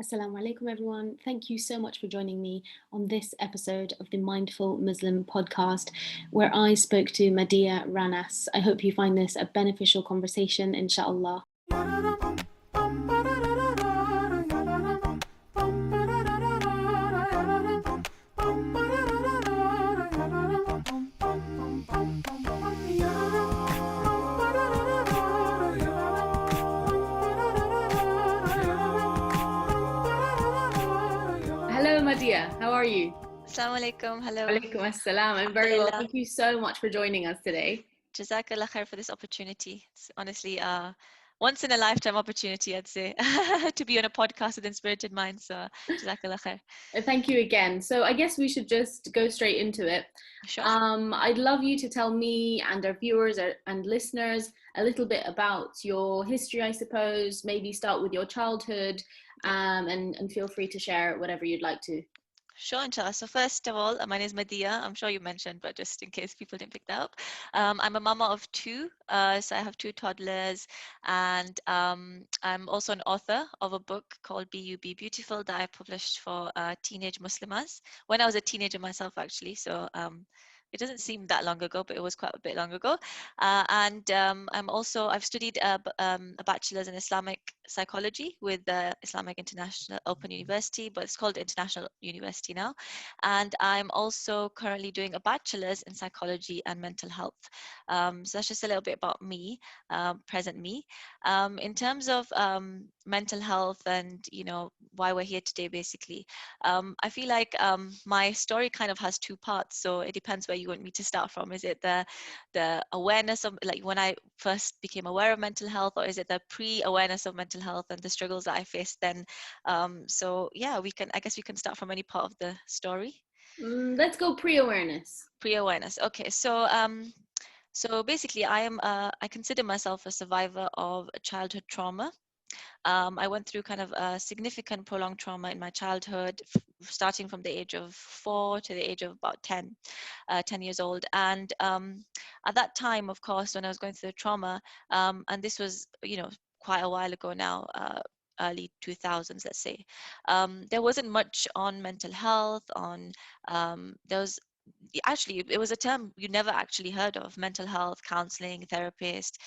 Assalamu alaikum, everyone. Thank you so much for joining me on this episode of the Mindful Muslim podcast, where I spoke to Madiyah, Rana. I hope you find this a beneficial conversation, inshallah. Hello, Madiyah. How are you? Assalamu alaikum. Hello. Alaikum assalam. I'm very well. Thank you so much for joining us today. Jazakallah khair for this opportunity. It's honestly a once in a lifetime opportunity, I'd say, to be on a podcast with Inspirited Minds. So Jazakallah khair. Thank you again. So I guess we should just go straight into it. Sure. I'd love you to tell me and our viewers and listeners a little bit about your history, I suppose. Maybe start with your childhood, and feel free to share whatever you'd like to. Sure, inshallah. So first of all, my name is Madiyah. I'm sure you mentioned, but just in case people didn't pick that up. I'm a mama of two. So I have two toddlers, and I'm also an author of a book called Be Beautiful that I published for teenage Muslimahs when I was a teenager myself, actually. So it doesn't seem that long ago, but it was quite a bit long ago. I've studied a bachelor's in Islamic Psychology with the Islamic International Open University, but it's called International University now. And I'm also currently doing a bachelor's in Psychology and Mental Health. So that's just a little bit about me, present me. In terms of mental health and, why we're here today, basically, I feel like my story kind of has two parts. So it depends where you want me to start from. Is it the awareness of, like, when I first became aware of mental health, or is it the pre-awareness of mental health and the struggles that I faced then? So yeah, I guess we can start from any part of the story. Let's go pre-awareness. Pre-awareness. Okay. So basically, I consider myself a survivor of childhood trauma. I went through kind of a significant prolonged trauma in my childhood, starting from the age of 4 to the age of about 10 years old. And at that time, of course, when I was going through the trauma, and this was, quite a while ago now, early 2000s, let's say, there wasn't much on mental health, there was actually, it was a term you never actually heard of: mental health, counselling, therapist.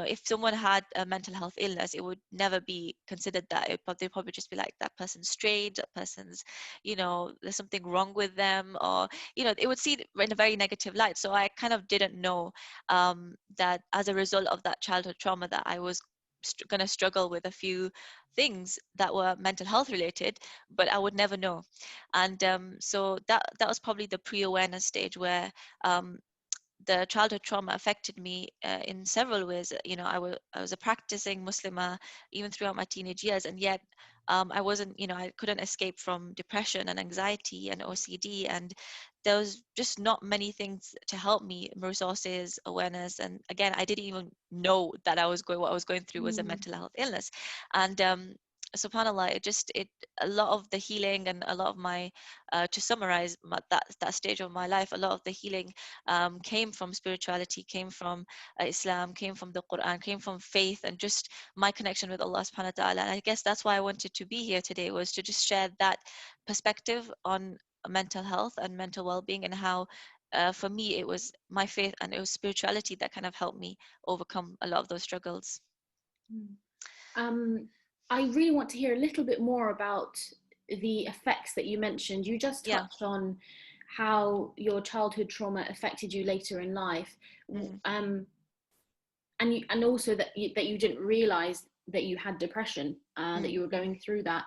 If someone had a mental health illness, it would never be considered that. But they'd probably just be like, that person's strange, that person's, there's something wrong with them, or, it would see it in a very negative light. So I kind of didn't know that as a result of that childhood trauma, that I was going to struggle with a few things that were mental health related, but I would never know. And so that was probably the pre-awareness stage, where the childhood trauma affected me in several ways. I was a practicing Muslimah even throughout my teenage years, and yet I wasn't, I couldn't escape from depression and anxiety and OCD, and there was just not many things to help me, resources, awareness. And again, I didn't even know that what I was going through was a mental health illness. And subhanallah, a lot of the healing and a lot of my to summarize that stage of my life, a lot of the healing came from spirituality, came from Islam, came from the Quran, came from faith, and just my connection with Allah subhanahu wa ta'ala. And I guess that's why I wanted to be here today, was to just share that perspective on mental health and mental well-being, and how for me it was my faith and it was spirituality that kind of helped me overcome a lot of those struggles. I really want to hear a little bit more about the effects that you mentioned. You just touched on how your childhood trauma affected you later in life, and also that you didn't realize that you had depression, that you were going through that.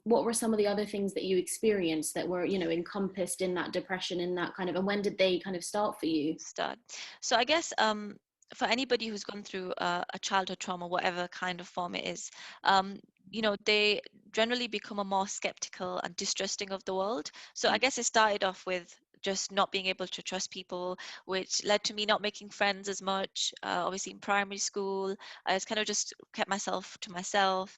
What were some of the other things that you experienced that were, encompassed in that depression, in that kind of, and when did they kind of start for you? So I guess for anybody who's gone through a childhood trauma, whatever kind of form it is, they generally become a more skeptical and distrusting of the world. So I guess it started off with just not being able to trust people, which led to me not making friends as much. Obviously in primary school, I was kind of just kept myself to myself,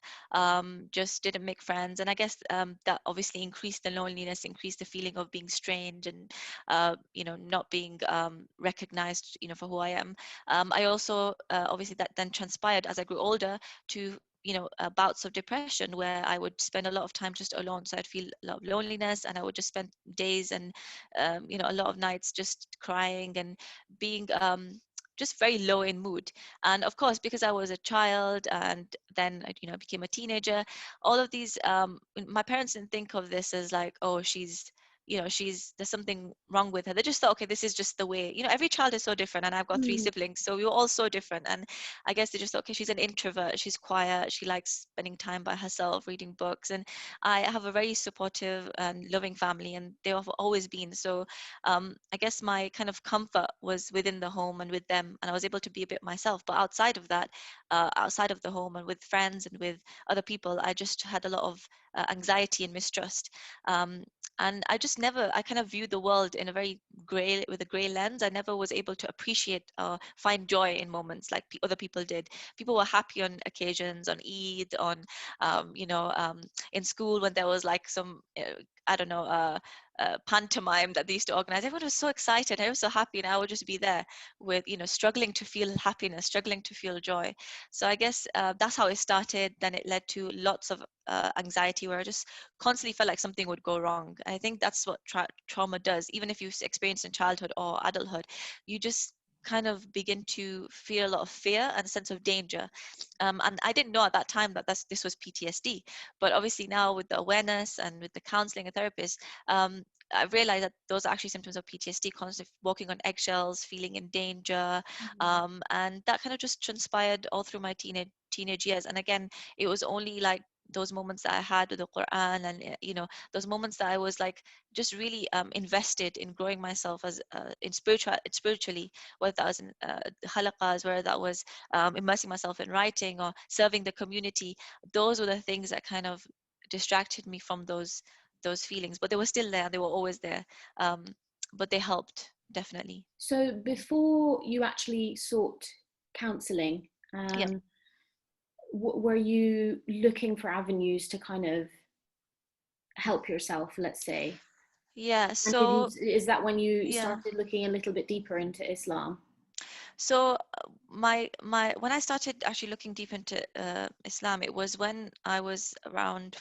just didn't make friends. And I guess that obviously increased the loneliness, increased the feeling of being strange and, not being recognized, for who I am. I also, obviously that then transpired as I grew older to bouts of depression where I would spend a lot of time just alone. So I'd feel a lot of loneliness, and I would just spend days and a lot of nights just crying and being just very low in mood. And of course, because I was a child and then I became a teenager, all of these, my parents didn't think of this as like, oh, there's something wrong with her. They just thought, okay, this is just the way, every child is so different, and I've got three siblings, so we were all so different. And I guess they just thought, okay, she's an introvert, she's quiet, she likes spending time by herself, reading books. And I have a very supportive and loving family, and they have always been. So I guess my kind of comfort was within the home and with them, and I was able to be a bit myself. But outside of that, outside of the home and with friends and with other people, I just had a lot of anxiety and mistrust. And I kind of viewed the world in a very with a gray lens. I never was able to appreciate or find joy in moments like other people did. People were happy on occasions, on Eid, on in school when there was like some I don't know pantomime that they used to organize. Everyone was so excited, I was so happy, and I would just be there with struggling to feel happiness, struggling to feel joy. So I guess that's how it started. Then it led to lots of anxiety, where I just constantly felt like something would go wrong. I think that's what trauma does. Even if you've experienced in childhood or adulthood, you just kind of begin to feel a lot of fear and a sense of danger. And I didn't know at that time that this was PTSD. But obviously now, with the awareness and with the counseling and therapists, I realized that those are actually symptoms of PTSD, constantly walking on eggshells, feeling in danger. And that kind of just transpired all through my teenage years. And again, it was only like those moments that I had with the Quran, and those moments that I was like just really invested in growing myself as spiritually, whether that was in halaqas, whether that was immersing myself in writing or serving the community. Those were the things that kind of distracted me from those feelings, but they were still there. They were always there, but they helped, definitely. So before you actually sought counselling, Yeah. were you looking for avenues to kind of help yourself, let's say? Yeah. And So is that when you yeah. started looking a little bit deeper into Islam? So my when I started actually looking deep into Islam, it was when I was around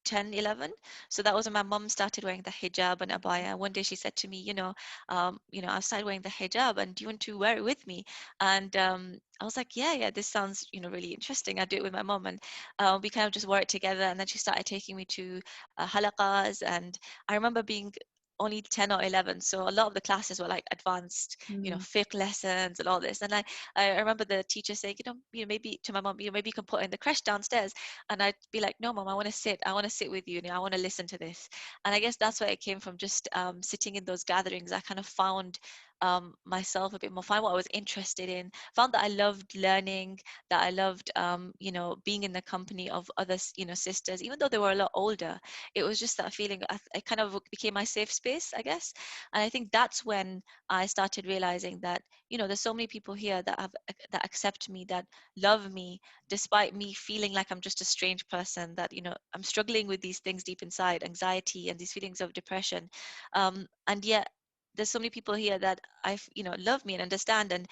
10, 11. So that was when my mom started wearing the hijab and abaya. One day she said to me, I've started wearing the hijab, and do you want to wear it with me? And I was like, yeah, this sounds, really interesting. I do it with my mom. And we kind of just wore it together. And then she started taking me to halaqas. And I remember being only 10 or 11, so a lot of the classes were like advanced fiqh lessons and all this. And I remember the teacher saying, maybe to my mom, maybe you can put in the creche downstairs. And I'd be like, no, mom, I want to sit with you, I want to listen to this. And I guess that's where it came from, just sitting in those gatherings. I kind of found myself a bit more, find what I was interested in, found that I loved learning, that I loved being in the company of other sisters, even though they were a lot older. It was just that feeling. It kind of became my safe space, I guess. And I think that's when I started realizing that there's so many people here that accept me, that love me, despite me feeling like I'm just a strange person, that I'm struggling with these things deep inside, anxiety and these feelings of depression, and yet there's so many people here that love me and understand, and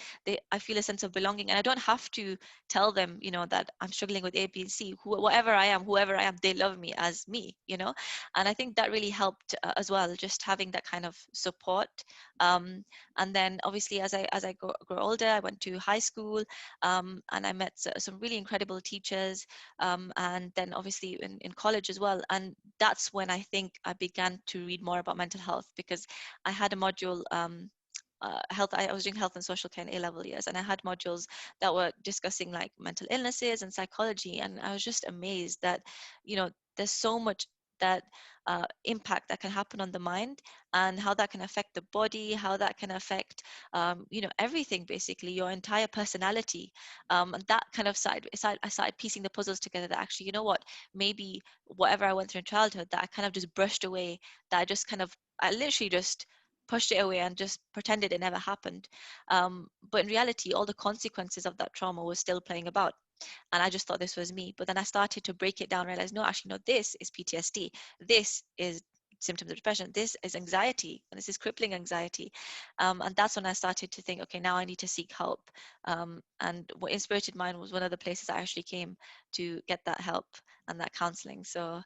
I feel a sense of belonging, and I don't have to tell them that I'm struggling with A, B, and C. Whoever I am, they love me as me. And I think that really helped as well, just having that kind of support. And then obviously as I grow older, I went to high school, and I met some really incredible teachers, and then obviously in college as well. And that's when I think I began to read more about mental health, because I had a module, health. I was doing health and social care in A-level years, and I had modules that were discussing like mental illnesses and psychology, and I was just amazed that there's so much that impact that can happen on the mind, and how that can affect the body, how that can affect everything, basically your entire personality. And that kind of I started piecing the puzzles together, that actually, maybe whatever I went through in childhood, that I kind of just brushed away, that I literally just pushed it away and just pretended it never happened. But in reality, all the consequences of that trauma was still playing about. And I just thought this was me. But then I started to break it down, realize, no, actually, no, this is PTSD. This is symptoms of depression. This is anxiety, and this is crippling anxiety. And that's when I started to think, okay, now I need to seek help. And Inspirited Mind was one of the places I actually came to get that help and that counseling. So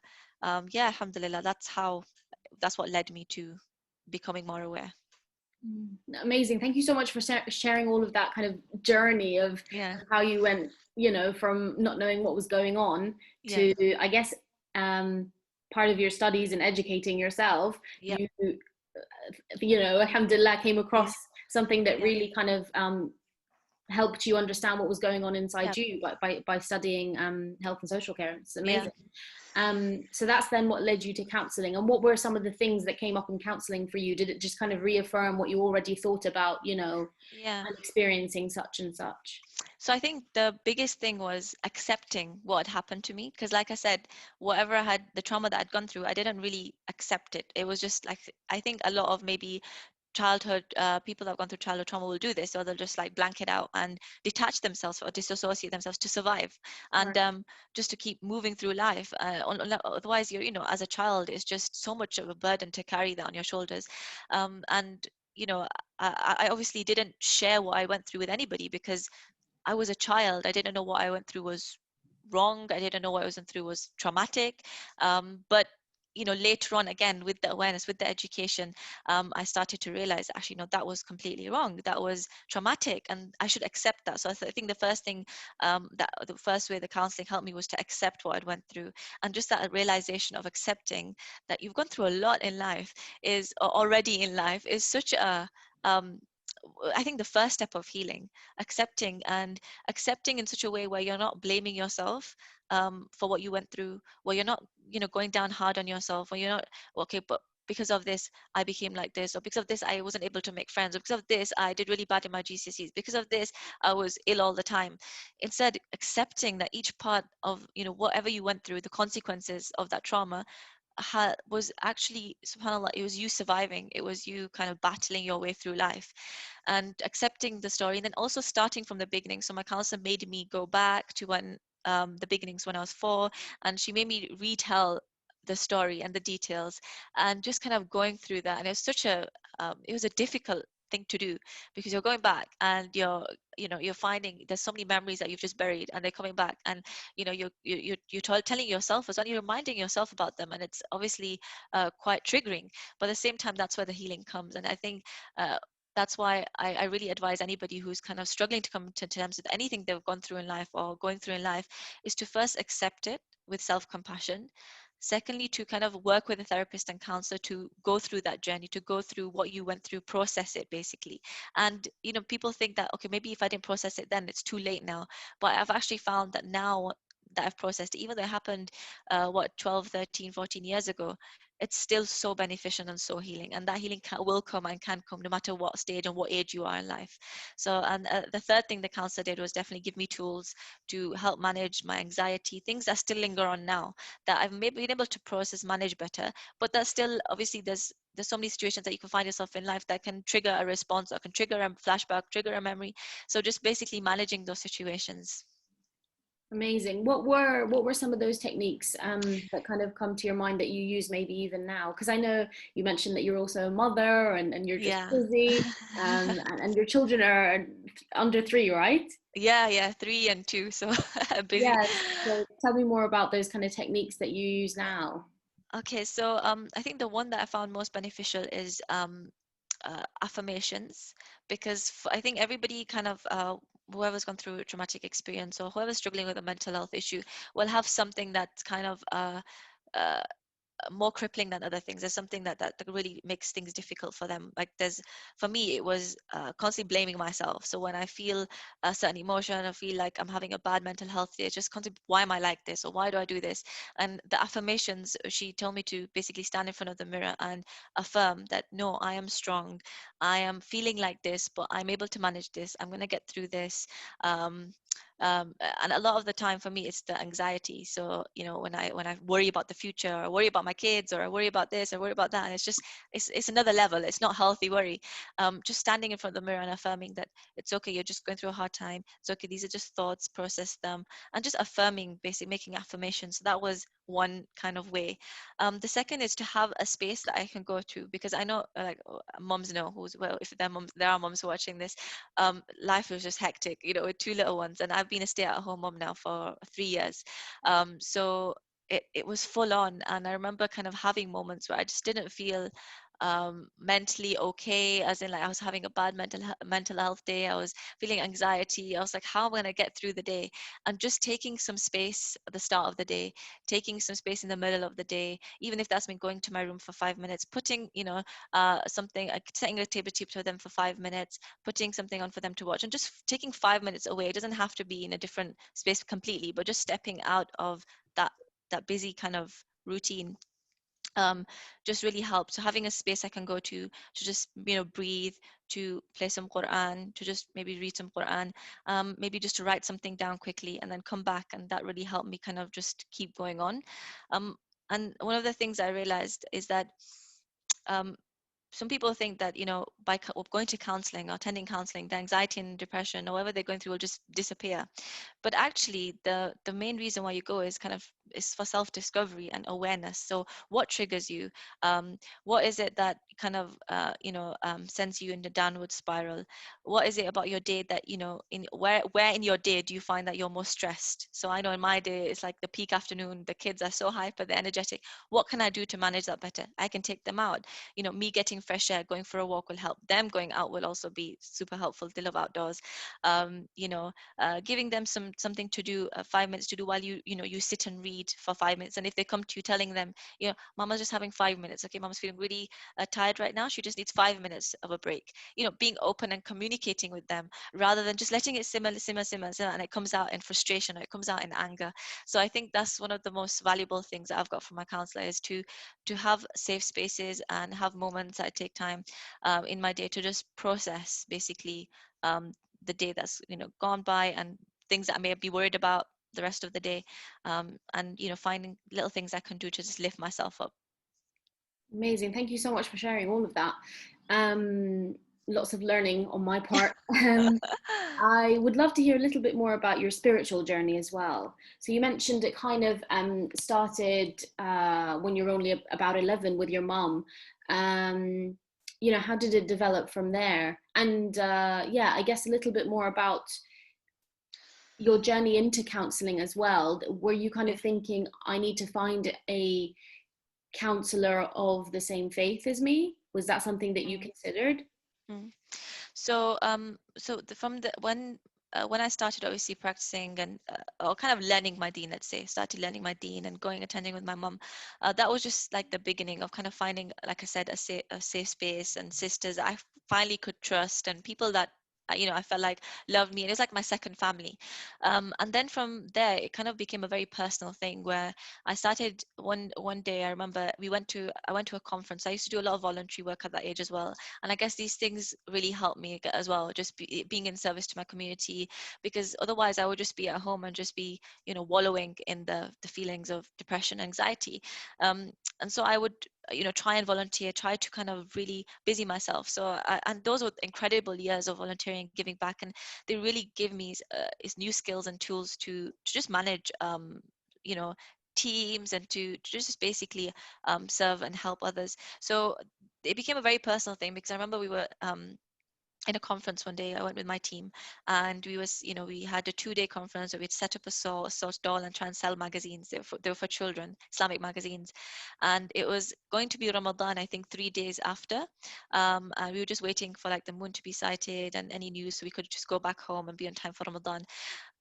yeah, alhamdulillah, that's what led me to becoming more aware. Amazing. Thank you so much for sharing all of that kind of journey of Yeah. how you went, from not knowing what was going on Yeah. to, I guess, part of your studies and educating yourself. Yep. Alhamdulillah, came Yeah. across something that Yeah. really kind of helped you understand what was going on inside Yep. you by studying health and social care. It's Yeah. amazing. So that's then what led you to counseling. And what were some of the things that came up in counseling for you? Did it just kind of reaffirm what you already thought about, Yeah. and experiencing such and such? So I think the biggest thing was accepting what had happened to me. Because like I said, whatever I had, the trauma that I'd gone through, I didn't really accept it. It was just like, I think a lot of maybe childhood people that have gone through childhood trauma will do this, or they'll just like blank it out and detach themselves or disassociate themselves to survive, and Right. just to keep moving through life. Otherwise, as a child, it's just so much of a burden to carry that on your shoulders. And I obviously didn't share what I went through with anybody, because I was a child. I didn't know what I went through was wrong. I didn't know what I went through was traumatic. But later on, again, with the awareness, with the education, I started to realize, actually, no, that was completely wrong. That was traumatic, and I should accept that. So I think the first thing, that the first way the counseling helped me was to accept what I went through, and just that realization of accepting that you've gone through a lot in life is already in life is such a um, I think the first step of healing, accepting in such a way where you're not blaming yourself for what you went through, where you're not, going down hard on yourself, where you're not, okay, but because of this, I became like this, or because of this, I wasn't able to make friends, or because of this, I did really bad in my GCSEs, because of this, I was ill all the time. Instead, accepting that each part of, whatever you went through, the consequences of that trauma was actually, subhanallah, it was you surviving, it was you kind of battling your way through life, and accepting the story, and then also starting from the beginning. So my counselor made me go back to when the beginnings, when I was 4, and she made me retell the story and the details, and just kind of going through that. And it was it was a difficult thing to do, because you're going back and you're finding there's so many memories that you've just buried, and they're coming back, and you're telling yourself as well, you're reminding yourself about them, and it's obviously quite triggering. But at the same time, that's where the healing comes. And I think that's why I really advise anybody who's kind of struggling to come to terms with anything they've gone through in life or going through in life, is to first accept it with self-compassion. Secondly, to kind of work with a therapist and counselor to go through that journey, to go through what you went through, process it basically. And people think that, okay, maybe if I didn't process it then, it's too late now. But I've actually found that now that I've processed it, even though it happened 12, 13, 14 years ago, it's still so beneficial and so healing. And that healing will come and can come no matter what stage and what age you are in life. So, and the third thing the counselor did was definitely give me tools to help manage my anxiety, things that still linger on now, that I've maybe been able to process, manage better. But that still, obviously, there's so many situations that you can find yourself in life that can trigger a response, or can trigger a flashback, trigger a memory. So just basically managing those situations. Amazing. What were some of those techniques that kind of come to your mind that you use maybe even now? Because I know you mentioned that you're also a mother, and you're just Yeah. busy, and your children are under 3, right? Yeah, 3 and 2, so busy. Yes. So tell me more about those kind of techniques that you use now. Okay, so I think the one that I found most beneficial is affirmations, because I think everybody kind of whoever's gone through a traumatic experience, or whoever's struggling with a mental health issue, will have something that's kind of uh, more crippling than other things. There's something that really makes things difficult for them. Like for me, it was constantly blaming myself. So when I feel a certain emotion, I feel like I'm having a bad mental health day, it's just constantly, why am I like this, or why do I do this? And the affirmations, she told me to basically stand in front of the mirror and affirm that, no, I am strong, I am feeling like this, but I'm able to manage this, I'm going to get through this. and a lot of the time for me it's the anxiety. So when I worry about the future, or worry about my kids, or I worry about this, or worry about that, and it's just it's another level. It's not healthy worry. Just standing in front of the mirror and affirming that it's okay, you're just going through a hard time, it's okay, these are just thoughts, process them, and just affirming, basically making affirmations. So that was one kind of way. The second is to have a space that I can go to, because I know, like, moms know, who's, well, if there are moms watching this, life was just hectic, with two little ones, and I've been a stay-at-home mom now for 3 years. So it was full on, and I remember kind of having moments where I just didn't feel mentally okay, as in, like, I was having a bad mental health day. I was feeling anxiety. I was like, how am I going to get through the day? And just taking some space at the start of the day, taking some space in the middle of the day, even if that's me going to my room for 5 minutes, putting something, setting a table to them for 5 minutes, putting something on for them to watch, and just taking 5 minutes away. It doesn't have to be in a different space completely, but just stepping out of that busy kind of routine, just really helps. So having a space I can go to just breathe, to play some Quran, to just maybe read some Quran, maybe just to write something down quickly and then come back, and that really helped me kind of just keep going on. And one of the things I realized is that um, some people think that by going to counseling or attending counseling, the anxiety and depression or whatever they're going through will just disappear. But actually, the main reason why you go is for self-discovery and awareness. So what triggers you? What is it that kind of sends you in the downward spiral? What is it about your day that in where in your day do you find that you're most stressed? So I know in my day it's like the peak afternoon, the kids are so hyper, they're energetic. What can I do to manage that better? I can take them out. Me getting fresh air, going for a walk will help them. Going out will also be super helpful. They love outdoors. Giving them something to do, 5 minutes to do while you sit and read for 5 minutes. And if they come to you telling them, Mama's just having 5 minutes, okay, Mama's feeling really tired right now, she just needs 5 minutes of a break. Being open and communicating with them, rather than just letting it simmer, and it comes out in frustration, or it comes out in anger. So I think that's one of the most valuable things that I've got from my counselor, is to have safe spaces and have moments that I take time in my day to just process, basically, the day that's gone by, and things that I may be worried about the rest of the day, and finding little things I can do to just lift myself up. Amazing. Thank you so much for sharing all of that. Lots of learning on my part. I would love to hear a little bit more about your spiritual journey as well. So you mentioned it kind of started when you were only about 11 with your mom. How did it develop from there? And yeah, I guess a little bit more about your journey into counseling as well. Were you kind of thinking, I need to find a counselor of the same faith as me? Was that something that you considered? Mm. So, when I started obviously practicing and or kind of learning my deen, let's say, started learning my deen and going attending with my mum, that was just like the beginning of kind of finding, like I said, a safe space and sisters I finally could trust, and people that I felt like loved me, and it was like my second family. And then from there, it kind of became a very personal thing, where I started one day. I remember I went to a conference. I used to do a lot of voluntary work at that age as well, and I guess these things really helped me as well, just being in service to my community, because otherwise I would just be at home and just be wallowing in the feelings of depression, anxiety. And so I would try and volunteer, try to kind of really busy myself. So and those were incredible years of volunteering, giving back, and they really give me is new skills and tools to just manage teams, and to just basically serve and help others. So it became a very personal thing, because I remember we were in a conference one day. I went with my team, and we had a 2-day conference where we'd set up a stall and try and sell magazines. They were for children, Islamic magazines, and it was going to be Ramadan, I think 3 days after, and we were just waiting for like the moon to be sighted and any news, so we could just go back home and be on time for Ramadan.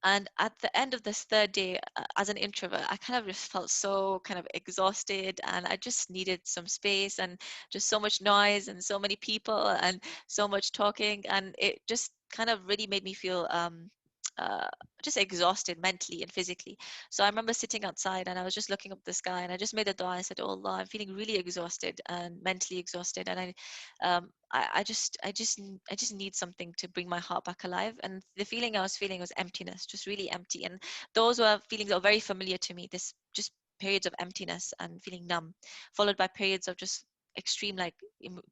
And at the end of this 3rd day, as an introvert, I kind of just felt so kind of exhausted, and I just needed some space, and just so much noise and so many people and so much talking, and it just kind of really made me feel just exhausted mentally and physically. So I remember sitting outside and I was just looking up the sky, and I just made a dua. I said, "Oh Allah, I'm feeling really exhausted and mentally exhausted, and I just need something to bring my heart back alive." And the feeling I was feeling was emptiness, just really empty. And those were feelings that were very familiar to me. This just periods of emptiness and feeling numb, followed by periods of just extreme, like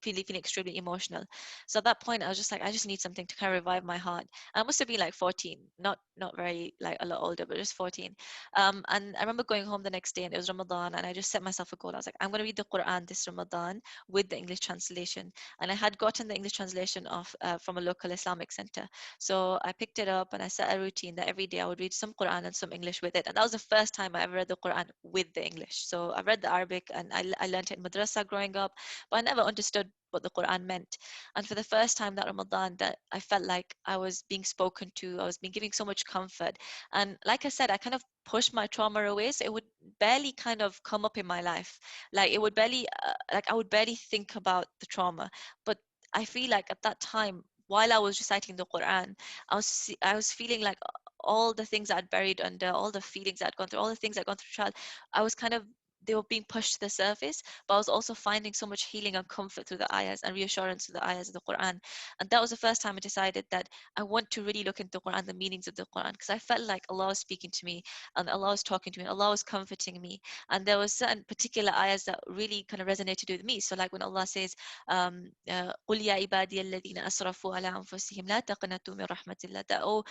feeling extremely emotional. So at that point I was just like, I just need something to kind of revive my heart. I must have been like 14, not very like a lot older, but just 14. And I remember going home the next day, and it was Ramadan, and I just set myself a goal. I was like, I'm going to read the Quran this Ramadan with the English translation. And I had gotten the English translation of from a local Islamic center. So I picked it up and I set a routine that every day I would read some Quran and some English with it. And that was the first time I ever read the Quran with the English. So I read the Arabic, and I learned it in madrasa growing up, but I never understood what the Quran meant. And for the first time that Ramadan, that I felt like I was being spoken to, I was being given so much comfort. And like I said, I kind of pushed my trauma away, so it would barely kind of come up in my life. Like it would barely, like I would barely think about the trauma. But I feel like at that time, while I was reciting the Quran, I was feeling like all the things I'd buried under, all the feelings I'd gone through, all the things I'd gone through child, I was kind of, they were being pushed to the surface, but I was also finding so much healing and comfort through the ayahs and reassurance through the ayahs of the Quran. And that was the first time I decided that I want to really look into the Quran, the meanings of the Quran, because I felt like Allah was speaking to me, and Allah was talking to me, and Allah was comforting me. And there was certain particular ayahs that really kind of resonated with me. So like when Allah says, قُلْ يَا عِبَادِيَ الَّذِينَ أَسْرَفُوا عَلَىٰ أَنفُسِهِمْ لَا تَقْنَطُوا مِنْ رَحْمَةِ اللَّهِ, that, oh,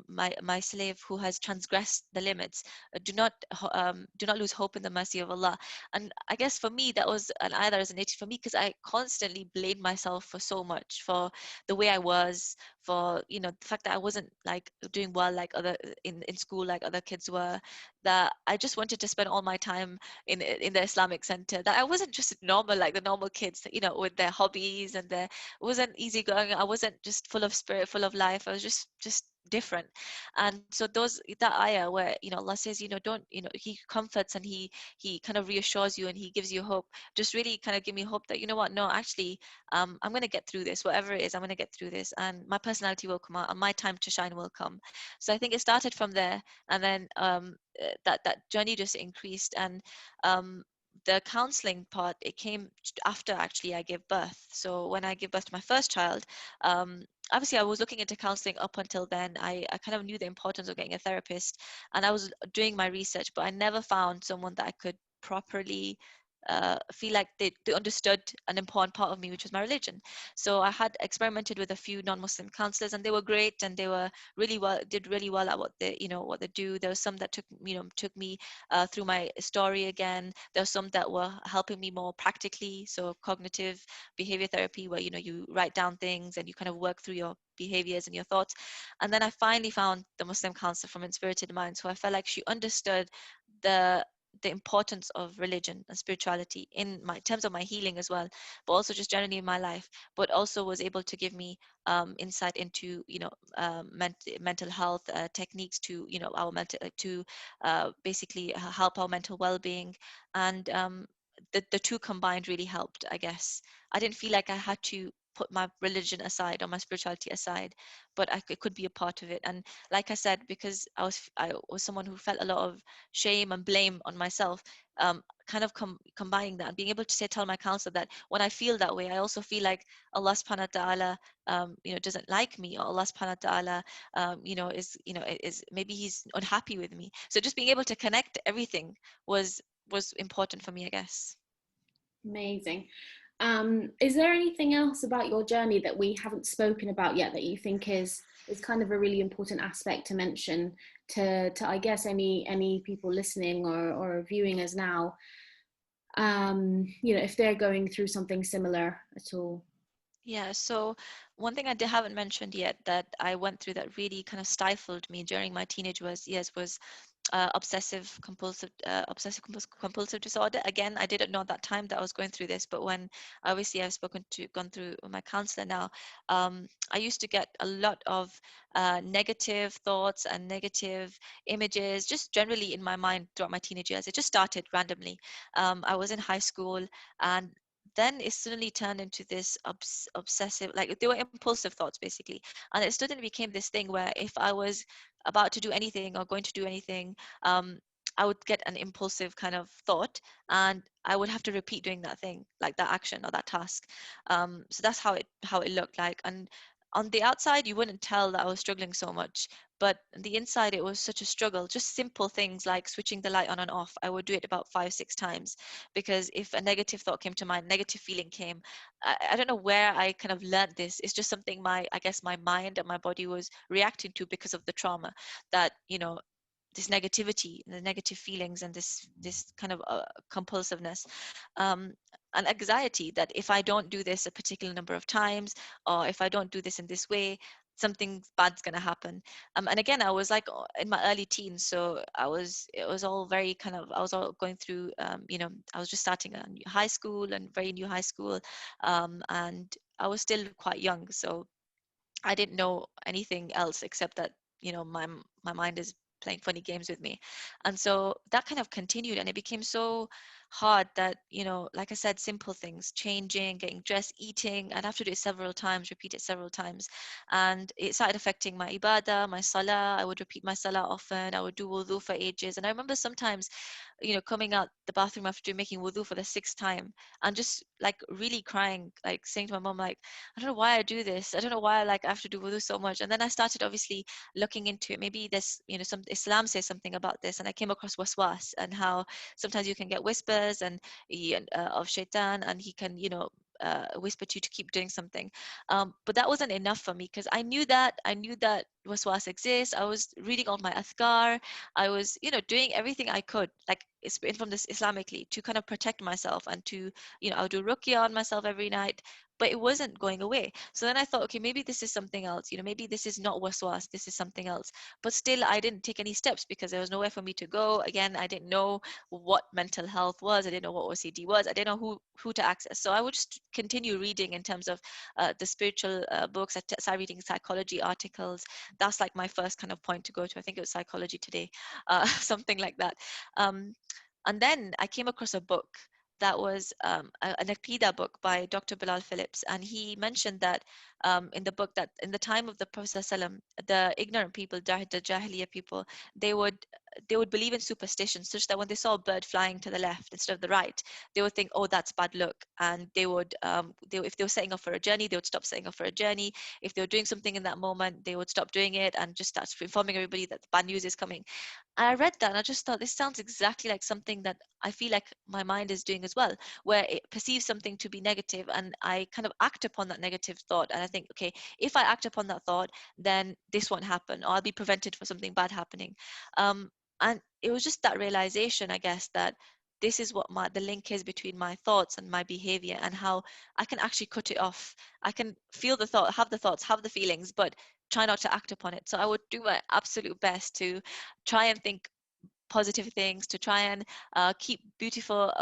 my slave who has transgressed the limits, do not lose hope in the mercy of Allah. And I guess for me that was an ayah that resonated for me, because I constantly blamed myself for so much, for the way I was, for the fact that I wasn't like doing well like other in school like other kids were, that I just wanted to spend all my time in the Islamic center, that I wasn't just normal like the normal kids, with their hobbies, and their wasn't easygoing. I wasn't just full of spirit, full of life. I was just different. And so that ayah where Allah says, don't, he comforts, and he kind of reassures you, and he gives you hope, just really kind of give me hope that, what, no, actually, I'm going to get through this, whatever it is, I'm going to get through this, and my personality will come out, and my time to shine will come. So I think it started from there, and then that journey just increased. And the counseling part, it came after actually I gave birth. So when I gave birth to my first child, obviously I was looking into counseling up until then. I kind of knew the importance of getting a therapist, and I was doing my research, but I never found someone that I could properly feel like they understood an important part of me, which was my religion. So I had experimented with a few non-Muslim counselors, and they were great, and they were did really well at what they do. There was some that took me through my story again. There were some that were helping me more practically, so cognitive behavior therapy, where you write down things and you kind of work through your behaviors and your thoughts. And then I finally found the Muslim counselor from Inspirited Minds, who I felt like she understood the importance of religion and spirituality in my terms of my healing as well, but also just generally in my life, but also was able to give me insight into mental health techniques, to our mental, to basically help our mental well-being. And the two combined really helped, I guess. I didn't feel like I had to put my religion aside or my spirituality aside, but it could be a part of it. And like I said, because I was someone who felt a lot of shame and blame on myself, kind of combining that and being able to tell my counselor that when I feel that way, I also feel like Allah subhanahu wa ta'ala doesn't like me, or Allah subhanahu wa ta'ala is maybe he's unhappy with me. So just being able to connect everything was important for me, I guess. Amazing. Is there anything else about your journey that we haven't spoken about yet that you think is kind of a really important aspect to mention to I guess any people listening or viewing us now, if they're going through something similar at all? Yeah, so one thing I haven't mentioned yet that I went through that really kind of stifled me during my teenage years was obsessive compulsive disorder. Again, I didn't know at that time that I was going through this, but when obviously I've gone through my counselor now, I used to get a lot of negative thoughts and negative images just generally in my mind throughout my teenage years. It just started randomly. I was in high school, and then it suddenly turned into this obsessive, like they were impulsive thoughts basically, and it suddenly became this thing where if I was about to do anything or going to do anything, um, I would get an impulsive kind of thought, and I would have to repeat doing that thing, like that action or that task. So that's how it looked like. And on the outside, you wouldn't tell that I was struggling so much, but on the inside, it was such a struggle. Just simple things like switching the light on and off. I would do it about 5, 6 times, because if a negative thought came to mind, negative feeling came. I don't know where I kind of learned this. It's just something I guess my mind and my body was reacting to because of the trauma, that this negativity, the negative feelings, and this kind of compulsiveness, um, and anxiety, that if I don't do this a particular number of times, or if I don't do this in this way, something bad's going to happen. And again, I was like in my early teens, so it was all very kind of, I was all going through, I was just starting a new high school, and very new high school, and I was still quite young, so I didn't know anything else except that, my mind is playing funny games with me. And so that kind of continued, and it became so hard that, like I said, simple things, changing, getting dressed, eating, I'd have to do it several times, repeat it several times. And it started affecting my ibadah, my salah. I would repeat my salah often. I would do wudu for ages. And I remember sometimes, coming out the bathroom after making wudu for the sixth time, and just like really crying, like saying to my mom, like, I don't know why I do this. I don't know why I have to do wudu so much. And then I started obviously looking into it. Maybe this, some Islam says something about this, and I came across waswas, and how sometimes you can get whispers of shaitan, and he can, whisper to you to keep doing something. But that wasn't enough for me, because I knew that waswas exists. I was reading all my athkar. I was, doing everything I could, like it's from this Islamically, to kind of protect myself, and to, I'll do ruqya on myself every night, but it wasn't going away. So then I thought, okay, maybe this is something else. Maybe this is not waswas, this is something else. But still, I didn't take any steps, because there was nowhere for me to go. Again, I didn't know what mental health was. I didn't know what OCD was. I didn't know who to access. So I would just continue reading in terms of the spiritual books. I started reading psychology articles. That's like my first kind of point to go to. I think it was Psychology Today, something like that. Um, and then I came across a book that was an Aqidah book by Dr. Bilal Phillips. And he mentioned that in the book, that in the time of the Prophet ﷺ, the ignorant people, the Jahiliyyah people, they would believe in superstition, such that when they saw a bird flying to the left instead of the right, they would think, oh, that's bad luck. And they would, if they were setting off for a journey, they would stop setting off for a journey. If they were doing something in that moment, they would stop doing it, and just start informing everybody that the bad news is coming. And I read that, and I just thought, this sounds exactly like something that I feel like my mind is doing as well, where it perceives something to be negative, and I kind of act upon that negative thought. And I think, okay, if I act upon that thought, then this won't happen, or I'll be prevented from something bad happening. And it was just that realization, I guess, that this is what the link is between my thoughts and my behavior, and how I can actually cut it off. I can feel the thought, have the thoughts, have the feelings, but try not to act upon it. So I would do my absolute best to try and think positive things, to try and keep beautiful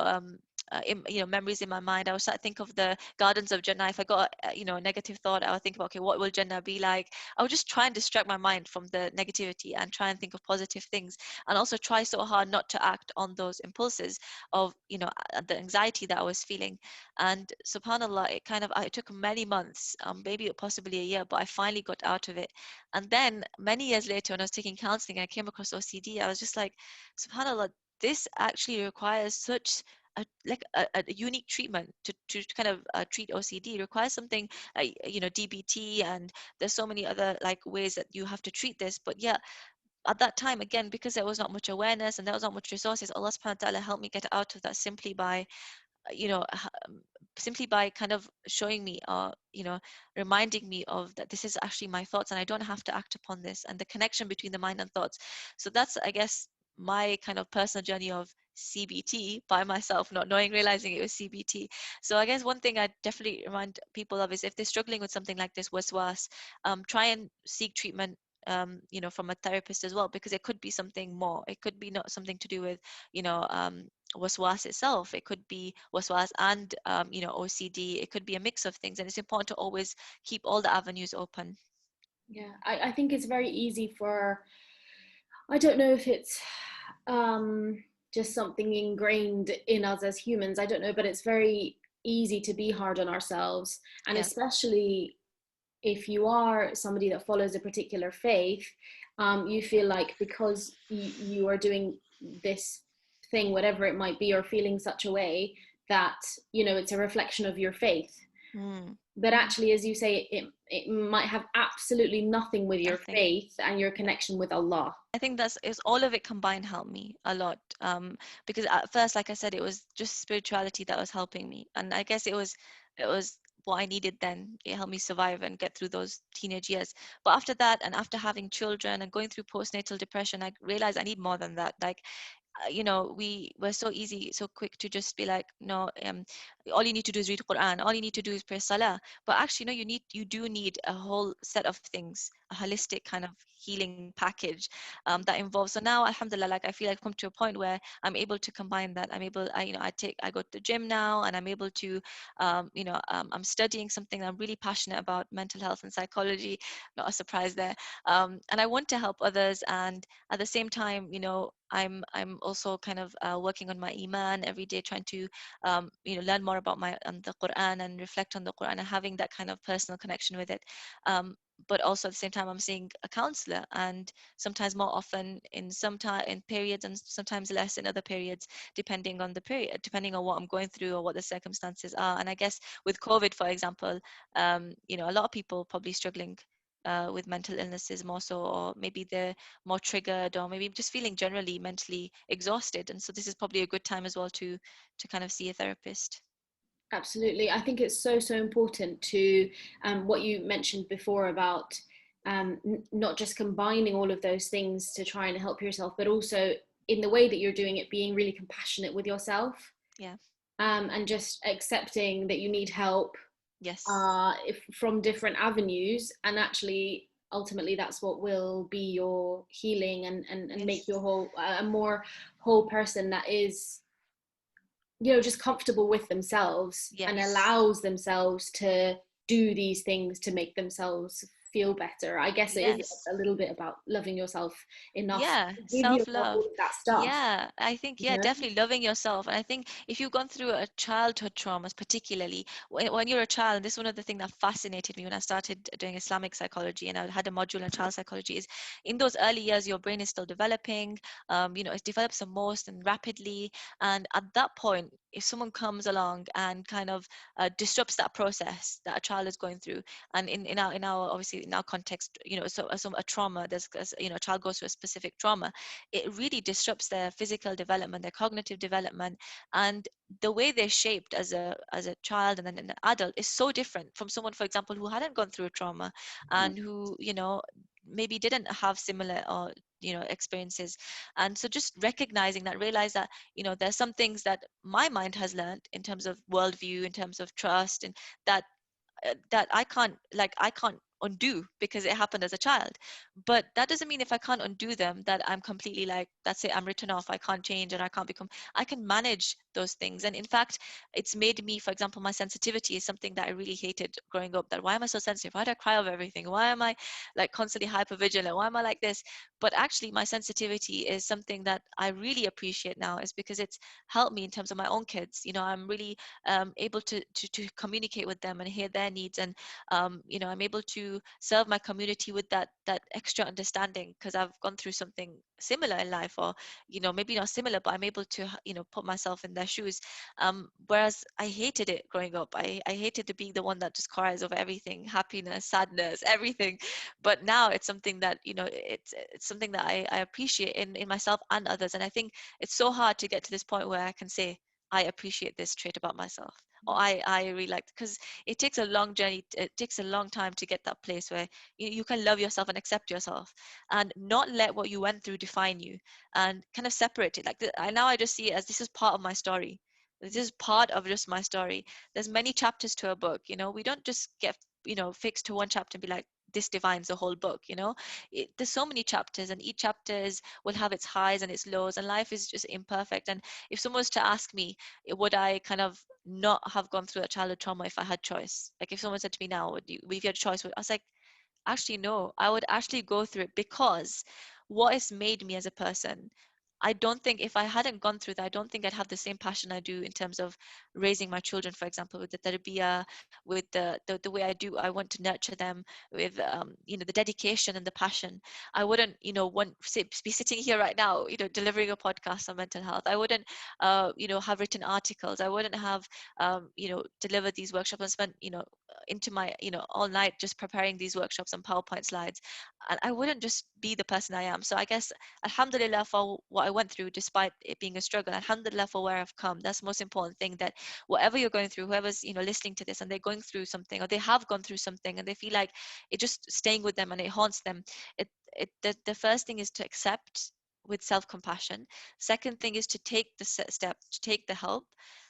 memories in my mind. I would start to think of the gardens of Jannah. If I got a negative thought, I would think about, okay, what will Jannah be like? I would just try and distract my mind from the negativity, and try and think of positive things, and also try so hard not to act on those impulses of the anxiety that I was feeling. And subhanallah, it took many months, maybe possibly a year, but I finally got out of it. And then many years later, when I was taking counseling, I came across OCD. I was just like, subhanallah, this actually requires such a unique treatment to kind of treat OCD. It requires something DBT, and there's so many other like ways that you have to treat this. But yeah, at that time, again, because there was not much awareness and there was not much resources, Allah subhanahu wa ta'ala helped me get out of that simply by you know simply by kind of showing me, reminding me of that this is actually my thoughts, and I don't have to act upon this, and the connection between the mind and thoughts. So that's, I guess, my kind of personal journey of CBT by myself, not knowing, realizing it was CBT. So I guess one thing I definitely remind people of is, if they're struggling with something like this waswas, try and seek treatment, from a therapist as well, because it could be something more. It could be not something to do with, waswas itself. It could be waswas and OCD. It could be a mix of things, and it's important to always keep all the avenues open. Yeah, I think it's very easy for, I don't know if it's just something ingrained in us as humans, I don't know, but it's very easy to be hard on ourselves, and Yeah. especially if you are somebody that follows a particular faith, you feel like because you are doing this thing, whatever it might be, or feeling such a way, that it's a reflection of your faith. Mm. But actually, as you say, it might have absolutely nothing with your Nothing. faith and your connection with Allah. I think that's is all of it combined helped me a lot. Because at first, like I said, it was just spirituality that was helping me, and I guess it was what I needed then. It helped me survive and get through those teenage years. But after that, and after having children and going through postnatal depression, I realized I need more than that. Like, we were so easy, so quick to just be like, no, all you need to do is read Quran, all you need to do is pray Salah. But actually, no, you do need a whole set of things, a holistic kind of healing package that involves. So now, Alhamdulillah, like I feel I've come to a point where I'm able to combine that. I go to the gym now, and I'm able to, I'm studying something I'm really passionate about, mental health and psychology. Not a surprise there. And I want to help others, and at the same time, I'm also kind of working on my iman every day, trying to learn more about my the Quran and reflect on the Quran and having that kind of personal connection with it. But also at the same time, I'm seeing a counselor, and sometimes more often in periods, and sometimes less in other periods, depending on the period, depending on what I'm going through or what the circumstances are. And I guess with COVID, for example, a lot of people probably struggling with mental illnesses more so, or maybe they're more triggered, or maybe just feeling generally mentally exhausted. And so this is probably a good time as well to kind of see a therapist. Absolutely. I think it's so, so important to what you mentioned before about not just combining all of those things to try and help yourself, but also in the way that you're doing it, being really compassionate with yourself, Yeah. and just accepting that you need help Yes. from different avenues. And actually, ultimately, that's what will be your healing, and make you Yes. a more whole person that is just comfortable with themselves and Yes. allows themselves to do these things to make themselves feel better. I guess it is Yes. a little bit about loving yourself enough Yeah, to give yourself self-love. all of that stuff, Yeah, I think, you yeah, know definitely loving yourself. And I think if you've gone through a childhood traumas, particularly when you're a child, this is one of the things that fascinated me when I started doing Islamic psychology, and I had a module on child psychology, is in those early years, your brain is still developing. It develops the most and rapidly. And at that point, if someone comes along and kind of disrupts that process that a child is going through, and in our obviously in our context, so a trauma, a child goes through a specific trauma, it really disrupts their physical development, their cognitive development, and the way they're shaped as a child and then an adult is so different from someone, for example, who hadn't gone through a trauma, and who maybe didn't have similar or experiences. And so just recognizing that, realize that there's some things that my mind has learned in terms of worldview, in terms of trust, and that I can't undo because it happened as a child. But that doesn't mean if I can't undo them that I'm completely like, that's it, I'm written off, I can't change, and I can manage those things. And in fact, it's made me, for example, my sensitivity is something that I really hated growing up. That why am I so sensitive? Why do I cry over everything? Why am I like constantly hypervigilant? Why am I like this? But actually my sensitivity is something that I really appreciate now, is because it's helped me in terms of my own kids. I'm really able to communicate with them and hear their needs, and I'm able to serve my community with that extra understanding because I've gone through something similar in life, or maybe not similar, but I'm able to put myself in their shoes. Whereas I hated it growing up. I hated to be the one that just cries over everything, happiness, sadness, everything. But now it's something that it's something that I appreciate in myself and others. And I think it's so hard to get to this point where I can say I appreciate this trait about myself, or I really like, because it takes a long journey, it takes a long time to get that place where you can love yourself and accept yourself, and not let what you went through define you, and kind of separate it. Like now I just see it as, this is part of my story. This is part of just my story. There's many chapters to a book. We don't just get fixed to one chapter and be like, this defines the whole book. There's so many chapters, and each will have its highs and its lows, and life is just imperfect. And if someone was to ask me, would I kind of not have gone through a childhood trauma if I had choice? Like if someone said to me now, if you had a choice, I was like, actually no, I would actually go through it, because what it's made me as a person, I don't think, if I hadn't gone through that, I don't think I'd have the same passion I do in terms of raising my children, for example, with the tarbiyah, with the way I want to nurture them, with the dedication and the passion. I wouldn't, be sitting here right now, delivering a podcast on mental health. I wouldn't, have written articles. I wouldn't have, delivered these workshops and spent, into my, all night just preparing these workshops and PowerPoint slides. And I wouldn't just be the person I am. So I guess, alhamdulillah, for what I went through, despite it being a struggle, alhamdulillah for where I've come. That's the most important thing, that whatever you're going through, whoever's, listening to this and they're going through something, or they have gone through something and they feel like it just staying with them and it haunts them, the first thing is to accept with self-compassion. Second thing is to take the step, to take the help.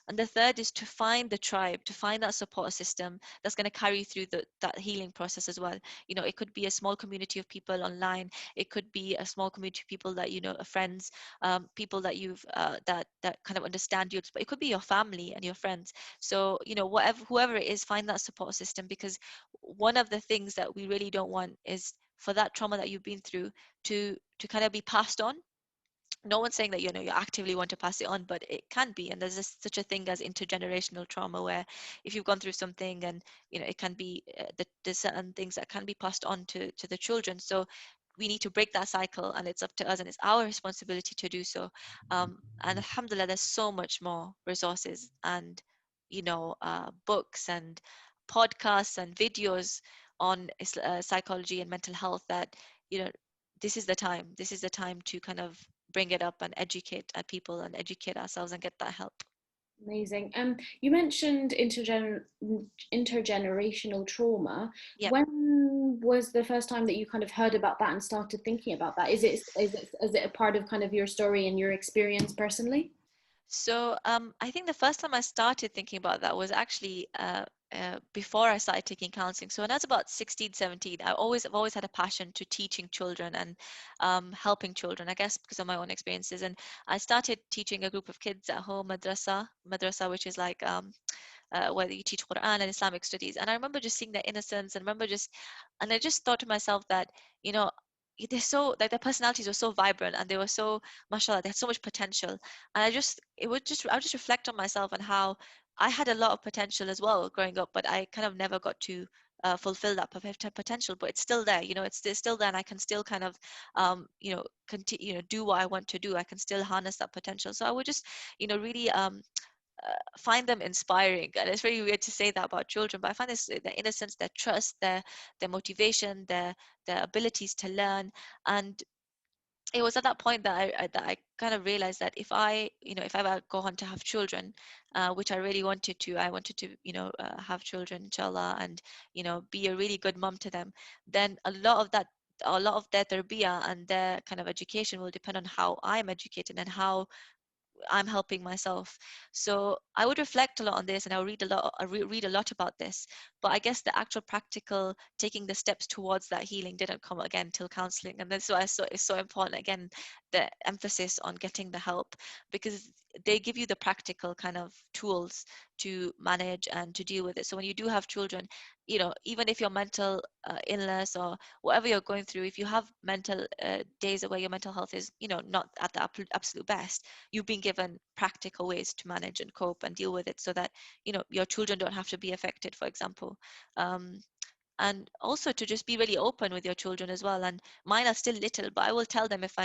And the third is to find the tribe, to find that support system that's going to carry you through that healing process as well. It could be a small community of people online. It could be a small community of people that, friends, people that you've that kind of understand you. But it could be your family and your friends. So, whoever it is, find that support system, because one of the things that we really don't want is for that trauma that you've been through to kind of be passed on. No one's saying that, you actively want to pass it on, but it can be. And there's such a thing as intergenerational trauma, where if you've gone through something, and it can be there's certain things that can be passed on to the children. So we need to break that cycle, and it's up to us, and it's our responsibility to do so. And alhamdulillah, there's so much more resources and books and podcasts and videos on psychology and mental health, that you know this is the time to kind of bring it up and educate people and educate ourselves and get that help. Amazing. You mentioned intergenerational trauma. Yeah. When was the first time that you kind of heard about that and started thinking about that? Is it a part of kind of your story and your experience personally? So I think the first time I started thinking about that was actually before I started taking counseling. So when I was about 16, 17, I've always had a passion to teaching children and helping children, I guess because of my own experiences. And I started teaching a group of kids at home, madrasa, which is like where you teach Quran and Islamic studies. And I remember just seeing their innocence, and I just thought to myself that, you know, they're so, like, their personalities were so vibrant, and they were so, mashallah, they had so much potential. And I would just reflect on myself and how I had a lot of potential as well growing up, but I kind of never got to fulfill that potential. But it's still there, it's still there, and I can still kind of, continue, do what I want to do. I can still harness that potential. So I would just, really find them inspiring. And it's very weird to say that about children, but I find their innocence, their trust, their motivation, their abilities to learn. And it was at that point that I kind of realized that if I ever go on to have children, which I really wanted to, have children, inshallah, and be a really good mom to them, then a lot of their tarbiyah and their kind of education will depend on how I'm educated and how I'm helping myself. So I would reflect a lot on this, and I'll read a lot. Read a lot about this. But I guess the actual practical taking the steps towards that healing didn't come again till counseling, and that's why it's so important. Again, the emphasis on getting the help, because they give you the practical kind of tools to manage and to deal with it. So when you do have children, even if your mental illness or whatever you're going through, if you have mental days where your mental health is, not at the absolute best, you've been given practical ways to manage and cope and deal with it, so that your children don't have to be affected, for example. And also to just be really open with your children as well. And mine are still little, but I will tell them if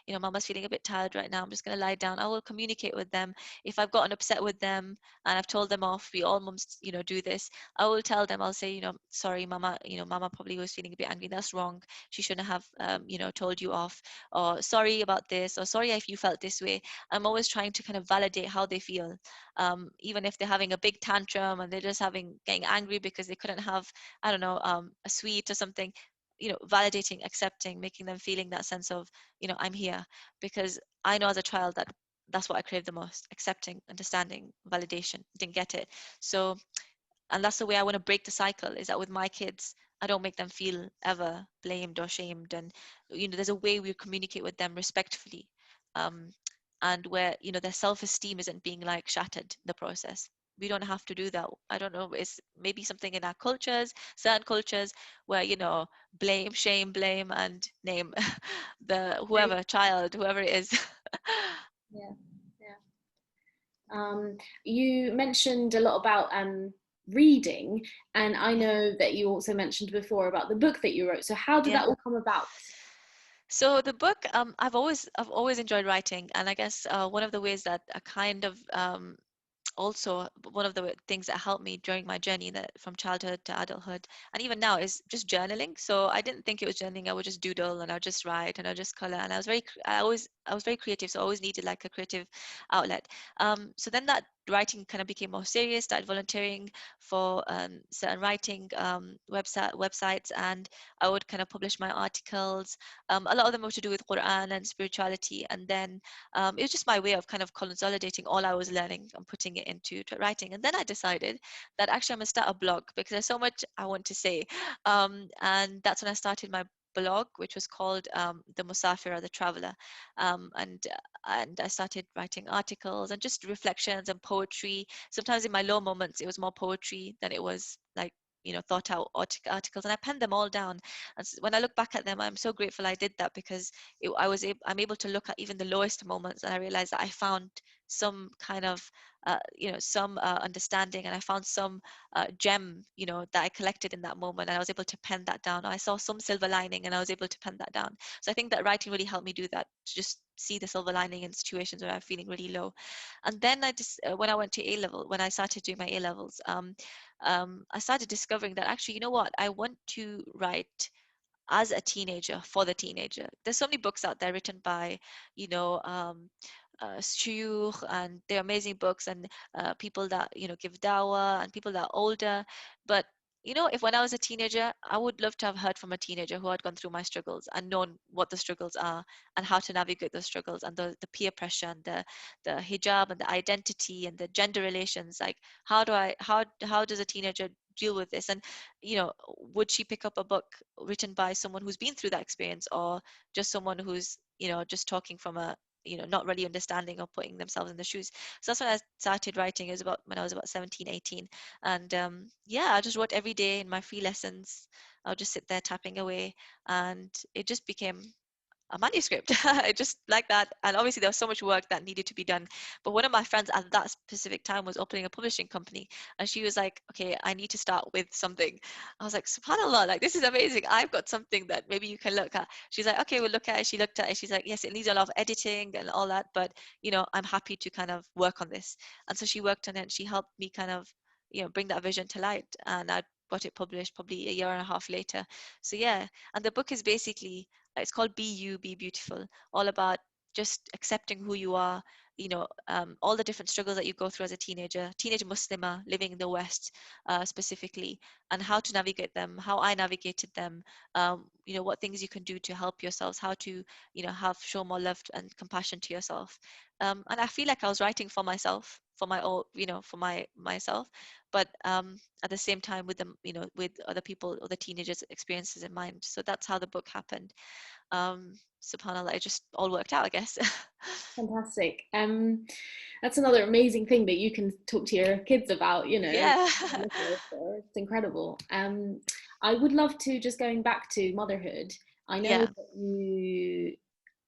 mama's feeling a bit tired right now, I'm just going to lie down. I will communicate with them. If I've gotten upset with them and I've told them off, we all mums do this, I will tell them, I'll say, sorry mama, mama probably was feeling a bit angry, that's wrong, she shouldn't have told you off, or sorry about this, or sorry if you felt this way. I'm always trying to kind of validate how they feel, even if they're having a big tantrum and they're just getting angry because they couldn't have, I don't know, a sweet or something. Validating, accepting, making them feeling that sense of, I'm here, because I know as a child that that's what I crave the most: accepting, understanding, validation. Didn't get it. So, and that's the way I want to break the cycle, is that with my kids, I don't make them feel ever blamed or shamed. And there's a way we communicate with them respectfully, and where their self-esteem isn't being like shattered in the process. we don't have to do that. I don't know, it's maybe something in our cultures, certain cultures, where, you know, blame, shame, blame, and name the whoever, child, whoever it is. Yeah, yeah. You mentioned a lot about reading, and I know that you also mentioned before about the book that you wrote. So how did Yeah. that all come about? So the book, I've always enjoyed writing, and I guess one of the ways that I kind of also one of the things that helped me during my journey, that from childhood to adulthood and even now, is just journaling. So I didn't think it was journaling. I would just doodle and I'll just write and I'll just color, and I was very creative, so I always needed like a creative outlet. So then that writing kind of became more serious. Started volunteering for certain writing websites, and I would kind of publish my articles. A lot of them were to do with Quran and spirituality, and then it was just my way of kind of consolidating all I was learning and putting it into writing. And then I decided that actually I'm going to start a blog, because there's so much I want to say. And that's when I started my blog, which was called the Musaafirah, the Traveler. And I started writing articles and just reflections and poetry. Sometimes in my low moments, it was more poetry than it was like, you know, thought out articles, and I penned them all down. And when I look back at them, I'm so grateful I did that, because I'm able to look at even the lowest moments, and I realized that I found some kind of some understanding, and I found some gem, you know, that I collected in that moment, and I was able to pen that down. I saw some silver lining, and I was able to pen that down. So I think that writing really helped me do that, to just see the silver lining in situations where I'm feeling really low. And then I just when I went to A level, when I started doing my A levels, I started discovering that actually, you know what, I want to write as a teenager for the teenager. There's so many books out there written by, you know, shuyukh, and they're amazing books, and people that, you know, give dawah, and people that are older. But you know, if when I was a teenager, I would love to have heard from a teenager who had gone through my struggles and known what the struggles are and how to navigate those struggles, and the peer pressure, and the hijab, and the identity, and the gender relations. Like, how does a teenager deal with this? And you know, would she pick up a book written by someone who's been through that experience, or just someone who's, you know, just talking from a, you know, not really understanding or putting themselves in the shoes? So that's when I started writing. It was about when I was about 17, 18. And yeah, I just wrote every day in my free lessons. I'll just sit there tapping away, and it just became a manuscript. Just like that. And obviously there was so much work that needed to be done. But one of my friends at that specific time was opening a publishing company, and she was like, okay, I need to start with something. I was like, subhanallah, like, this is amazing. I've got something that maybe you can look at. She's like, okay, we'll look at it. She looked at it. She's like, yes, it needs a lot of editing and all that, but you know, I'm happy to kind of work on this. And so she worked on it, and she helped me kind of, you know, bring that vision to light. And I got it published probably a year and a half later. So yeah, and the book is basically, it's called Be You, Be Beautiful, all about just accepting who you are, you know, all the different struggles that you go through as a teenage Muslimah living in the West specifically, and how to navigate them, how I navigated them, you know, what things you can do to help yourselves, how to, you know, show more love and compassion to yourself. And I feel like I was writing for myself, for my own, you know, for myself, but at the same time with them, you know, with other people, other teenagers' experiences in mind. So that's how the book happened. SubhanAllah, it just all worked out, I guess. Fantastic. That's another amazing thing that you can talk to your kids about, you know. Yeah. It's incredible. I would love to, just going back to motherhood, I know Yeah. that you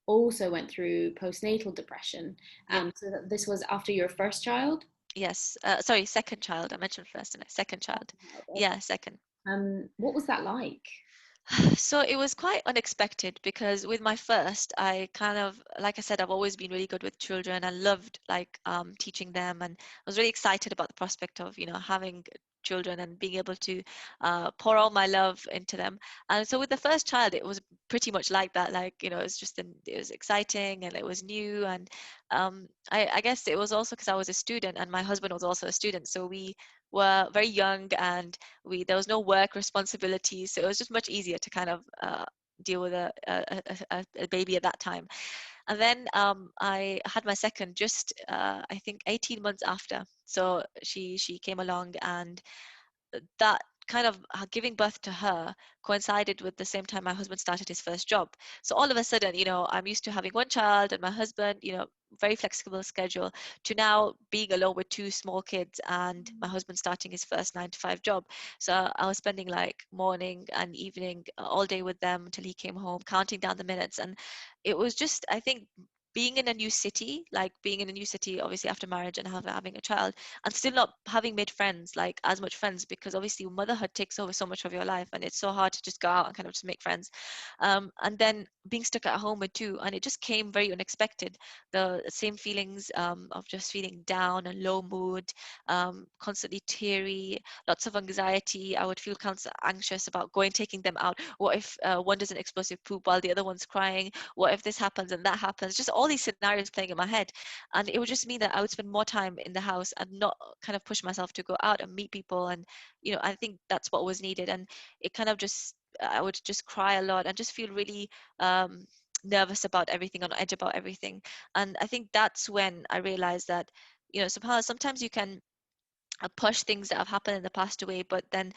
also went through postnatal depression. Yep. So that this was after your first child? Yes. Sorry, second child. I mentioned first, and second child. Okay. Yeah, second. What was that like? So it was quite unexpected, because with my first, I kind of, like I said, I've always been really good with children. I loved like teaching them, and I was really excited about the prospect of, you know, having children and being able to pour all my love into them. And so with the first child, it was pretty much like that. Like, you know, it was exciting, and it was new. And I guess it was also because I was a student, and my husband was also a student. So we were very young, and there was no work responsibilities, so it was just much easier to kind of deal with a baby at that time. And then I had my second just I think 18 months after. So she came along, and that kind of giving birth to her coincided with the same time my husband started his first job. So all of a sudden, I'm used to having one child and my husband, very flexible schedule, to now being alone with two small kids and my husband starting his first 9 to 5 job. So I was spending like morning and evening all day with them until he came home, counting down the minutes. And it was just, I think, being in a new city, obviously after marriage and having a child, and still not having made friends, like as much friends, because obviously motherhood takes over so much of your life and it's so hard to just go out and kind of just make friends. And then being stuck at home with two, and it just came very unexpected. The same feelings of just feeling down and low mood, constantly teary, lots of anxiety. I would feel constantly anxious about taking them out. What if one does an explosive poop while the other one's crying? What if this happens and that happens? Just all these scenarios playing in my head. And it would just mean that I would spend more time in the house and not kind of push myself to go out and meet people. And, I think that's what was needed. And it kind of just, I would just cry a lot and just feel really nervous about everything, on edge about everything. And I think that's when I realized that, subhanAllah, sometimes you can push things that have happened in the past away, but then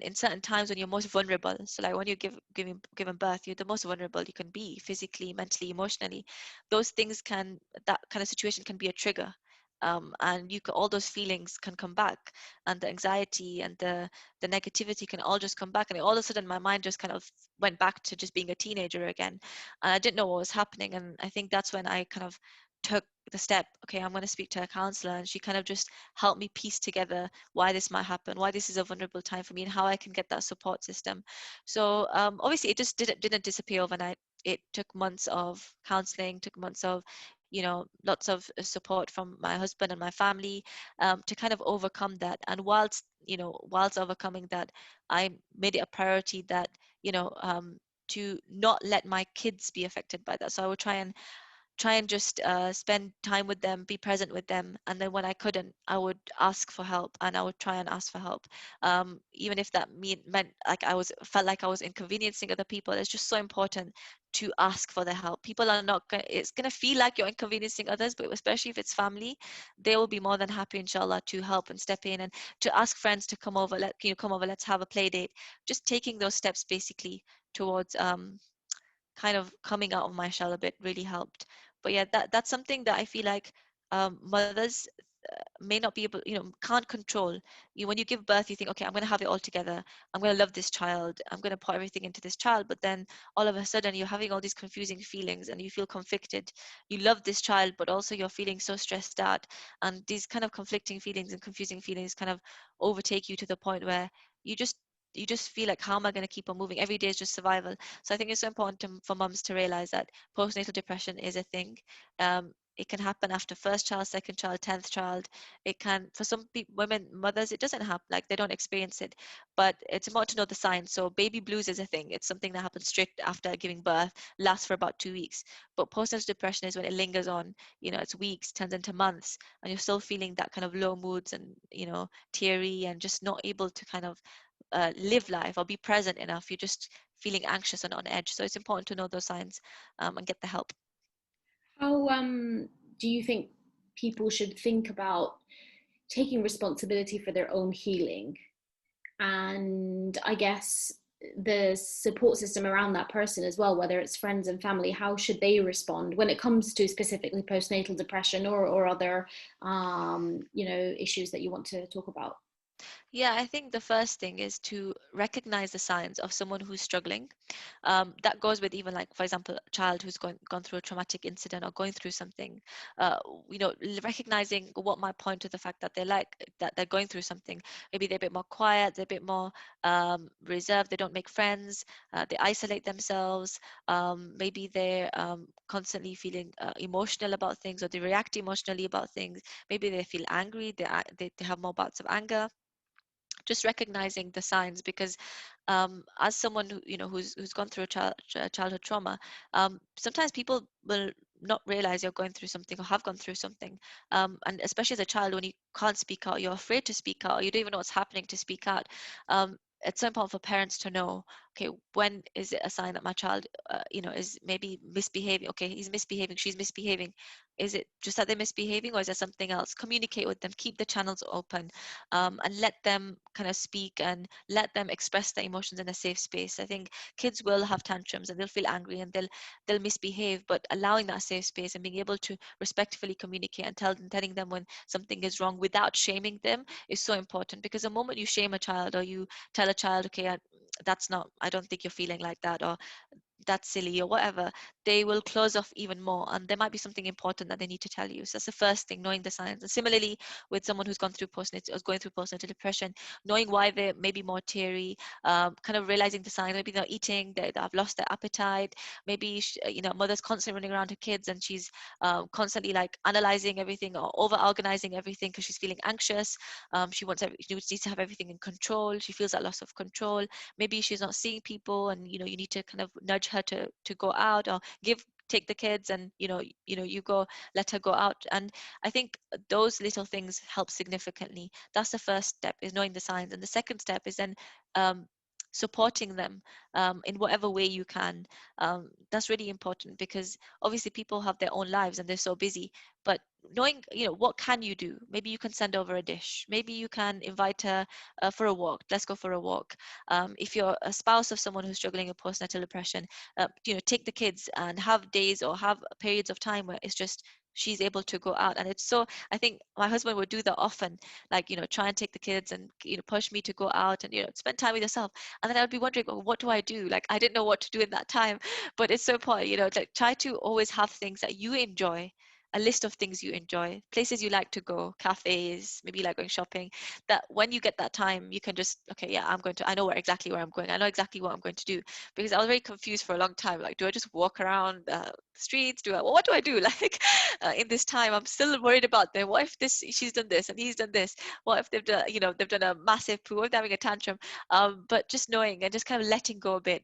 in certain times when you're most vulnerable, so like when you're giving birth, you're the most vulnerable you can be, physically, mentally, emotionally. That kind of situation can be a trigger. And all those feelings can come back, and the anxiety and the negativity can all just come back, and all of a sudden my mind just kind of went back to just being a teenager again, and I didn't know what was happening. And I think that's when I kind of took the step, okay, I'm going to speak to a counselor, and she kind of just helped me piece together why this might happen, why this is a vulnerable time for me, and how I can get that support system. So obviously it just didn't disappear overnight. It took months of counseling, took months of lots of support from my husband and my family, to kind of overcome that. And whilst overcoming that, I made it a priority that to not let my kids be affected by that. So I would try and just spend time with them, be present with them. And then when I couldn't, I would ask for help, and I would try and ask for help. Even if that meant like felt like I was inconveniencing other people. It's just so important to ask for the help. People are not going it's going to feel like you're inconveniencing others, but especially if it's family, they will be more than happy, inshallah, to help and step in, and to ask friends to come over, come over, let's have a play date. Just taking those steps basically towards kind of coming out of my shell a bit really helped. But yeah, that's something that I feel like mothers may not be able, can't control. When you give birth, you think, okay, I'm going to have it all together, I'm going to love this child, I'm going to put everything into this child. But then all of a sudden you're having all these confusing feelings and you feel conflicted. You love this child, but also you're feeling so stressed out, and these kind of conflicting feelings and confusing feelings kind of overtake you to the point where you just feel like, how am I going to keep on moving? Every day is just survival. So I think it's so important for moms to realize that postnatal depression is a thing. It can happen after first child, second child, 10th child. It can, for some women, mothers, it doesn't happen, like they don't experience it. But it's important to know the signs. So baby blues is a thing. It's something that happens straight after giving birth, lasts for about 2 weeks. But postnatal depression is when it lingers on, it's weeks, turns into months, and you're still feeling that kind of low moods and, teary, and just not able to kind of live life or be present enough. You're just feeling anxious and on edge. So it's important to know those signs, and get the help. How do you think people should think about taking responsibility for their own healing, and I guess the support system around that person as well, whether it's friends and family? How should they respond when it comes to specifically postnatal depression or other issues that you want to talk about? Yeah, I think the first thing is to recognize the signs of someone who's struggling. That goes with even, like, for example, a child who's gone through a traumatic incident or going through something. Recognizing what might point to the fact that they're going through something. Maybe they're a bit more quiet, they're a bit more reserved, they don't make friends, they isolate themselves. Maybe they're constantly feeling emotional about things, or they react emotionally about things. Maybe they feel angry, they have more bouts of anger. Just recognizing the signs, because as someone who's gone through childhood trauma, sometimes people will not realize you're going through something or have gone through something, and especially as a child, when you can't speak out, you're afraid to speak out, or you don't even know what's happening to speak out. It's so important for parents to know okay, when is it a sign that my child, is maybe misbehaving? Okay, he's misbehaving, she's misbehaving. Is it just that they're misbehaving, or is there something else? Communicate with them, keep the channels open, and let them kind of speak and let them express their emotions in a safe space. I think kids will have tantrums and they'll feel angry and they'll misbehave, but allowing that safe space and being able to respectfully communicate and telling them when something is wrong without shaming them is so important. Because the moment you shame a child, or you tell a child, okay, that's not, I don't think you're feeling like that, or that's silly, or whatever, they will close off even more, and there might be something important that they need to tell you. So that's the first thing, knowing the signs. And similarly, with someone who's gone through postnatal depression, knowing why they may be more teary, kind of realizing the signs. Maybe they're eating, they've lost their appetite. Maybe mother's constantly running around her kids, and she's constantly like analyzing everything or over organizing everything because she's feeling anxious. She needs to have everything in control. She feels that loss of control. Maybe she's not seeing people, and you need to kind of nudge her to go out, or take the kids, and you go, let her go out. And I think those little things help significantly. That's the first step, is knowing the signs. And the second step is then supporting them in whatever way you can. That's really important, because obviously people have their own lives and they're so busy. But knowing, what can you do? Maybe you can send over a dish. Maybe you can invite her for a walk. Let's go for a walk. If you're a spouse of someone who's struggling with postnatal depression, take the kids and have days or have periods of time where it's just she's able to go out. And it's so, I think my husband would do that often, like, try and take the kids and push me to go out and spend time with yourself. And then I would be wondering, oh, what do I do? Like, I didn't know what to do in that time. But it's so important, like, try to always have things that you enjoy, a list of things you enjoy, places you like to go, cafes, maybe you like going shopping, that when you get that time, you can just, okay, yeah, I know exactly where I'm going. I know exactly what I'm going to do. Because I was very confused for a long time. Like, do I just walk around the streets? What do I do? Like, in this time, I'm still worried about them. What if she's done this and he's done this? What if they've done a massive poo? What if they're having a tantrum? But just knowing and just kind of letting go a bit,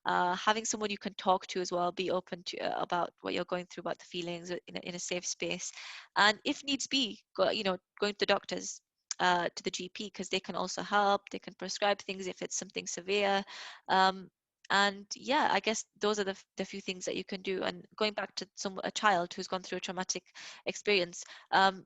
having someone you can talk to as well, be open to about what you're going through, about the feelings, in a safe space. And if needs be, going to the doctors, to the GP, because they can also help. They can prescribe things if it's something severe. And yeah, I guess those are the few things that you can do. And going back to a child who's gone through a traumatic experience, it's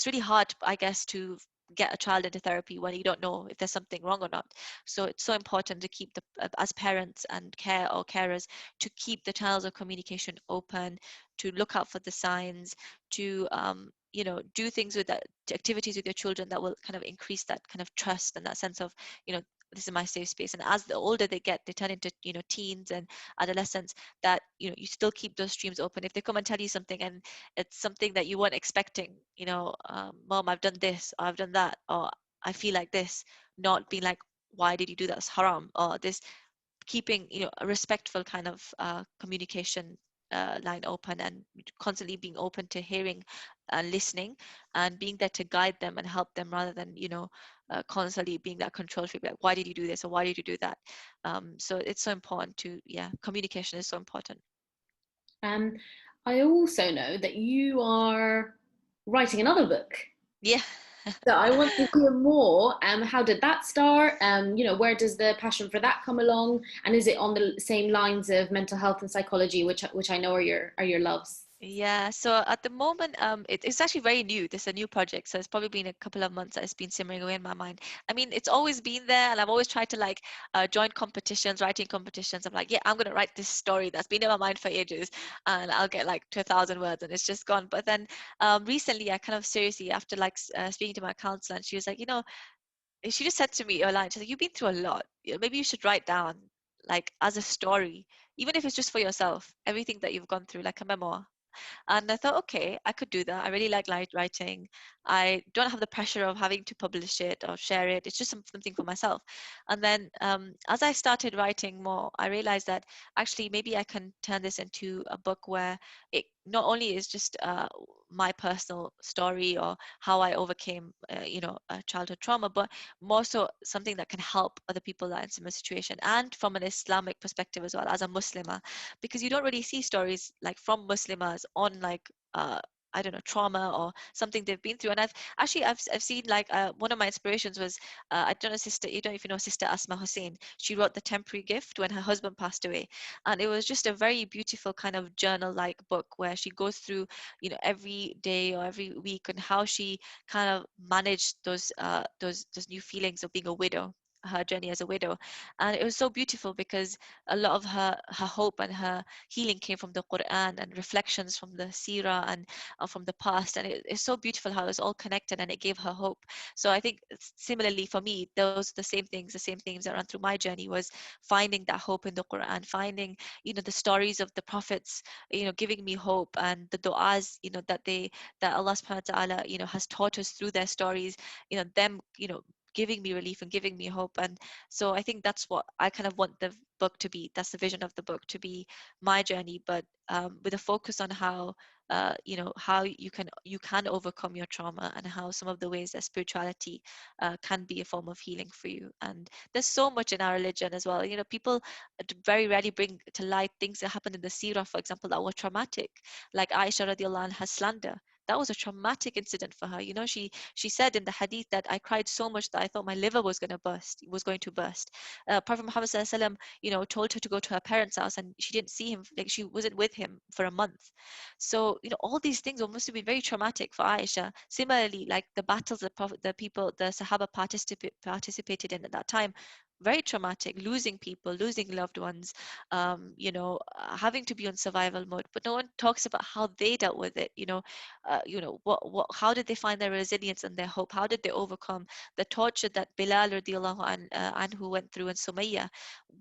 really hard, I guess, to get a child into therapy when you don't know if there's something wrong or not. So it's so important to keep as parents and carers, to keep the channels of communication open, to look out for the signs, to do things with that, activities with your children that will kind of increase that kind of trust and that sense of, this is my safe space. And as the older they get, they turn into teens and adolescents, that you still keep those streams open. If they come and tell you something and it's something that you weren't expecting, mom, I've done this, or I've done that, or I feel like this, not being like, why did you do that? It's haram, or this, keeping a respectful kind of communication line open, and constantly being open to hearing and listening, and being there to guide them and help them, rather than constantly being that control freak, like, why did you do this or why did you do that? So it's so important to, communication is so important. I also know that you are writing another book. Yeah. So I want to hear more. How did that start? Where does the passion for that come along? And is it on the same lines of mental health and psychology, which I know are your loves? Yeah, so at the moment, it's actually very new. This is a new project, so it's probably been a couple of months that it's been simmering away in my mind. I mean, it's always been there, and I've always tried to like join competitions, writing competitions. I'm like, yeah, I'm gonna write this story that's been in my mind for ages, and I'll get like to 1,000 words, and it's just gone. But then recently, I kind of seriously, after like speaking to my counselor, and she was like, she just said to me a line. She's like, "You've been through a lot. Maybe you should write down, like, as a story, even if it's just for yourself, everything that you've gone through, like a memoir." And I thought, okay, I could do that. I really like light writing. I don't have the pressure of having to publish it or share it. It's just something for myself. And then as I started writing more, I realized that actually maybe I can turn this into a book where it not only is just my personal story or how I overcame, a childhood trauma, but more so something that can help other people that are in similar situation, and from an Islamic perspective as well, as a Muslimah, because you don't really see stories like from Muslimahs on like I don't know, trauma or something they've been through. And I've seen, like, one of my inspirations was, I don't know, sister, you don't even know Sister Asma Hussein. She wrote The Temporary Gift when her husband passed away, and it was just a very beautiful kind of journal-like book where she goes through, you know, every day or every week, and how she kind of managed those new feelings of being a widow, her journey as a widow. And it was so beautiful because a lot of her hope and her healing came from the Quran and reflections from the Seerah and from the past. And it's so beautiful how it's all connected, and it gave her hope. So I think similarly for me, those the same themes that ran through my journey was finding that hope in the Quran, finding, you know, the stories of the prophets, you know, giving me hope, and the du'as, you know, that Allah subhanahu wa ta'ala, you know, has taught us through their stories, you know, them, you know, giving me relief and giving me hope. And so I think that's what I kind of want the book to be. That's the vision of the book, to be my journey, but with a focus on how you know, how you can overcome your trauma, and how some of the ways that spirituality can be a form of healing for you. And there's so much in our religion as well. You know, people very rarely bring to light things that happened in the seerah, for example, that were traumatic, like Aisha radiallahu anha's slander. That was a traumatic incident for her. You know, she said in the hadith that I cried so much that I thought my liver was going to burst. Prophet Muhammad sallallahu alaihi wasallam, you know, told her to go to her parents' house, and she didn't see him, like she wasn't with him for a month. So, you know, all these things must have been very traumatic for Aisha. Similarly, like the battles that the Sahaba participated in at that time, very traumatic, losing people, losing loved ones, you know, having to be on survival mode. But no one talks about how they dealt with it. You know, how did they find their resilience and their hope? How did they overcome the torture that Bilal radiallahu anhu went through, and Sumayya?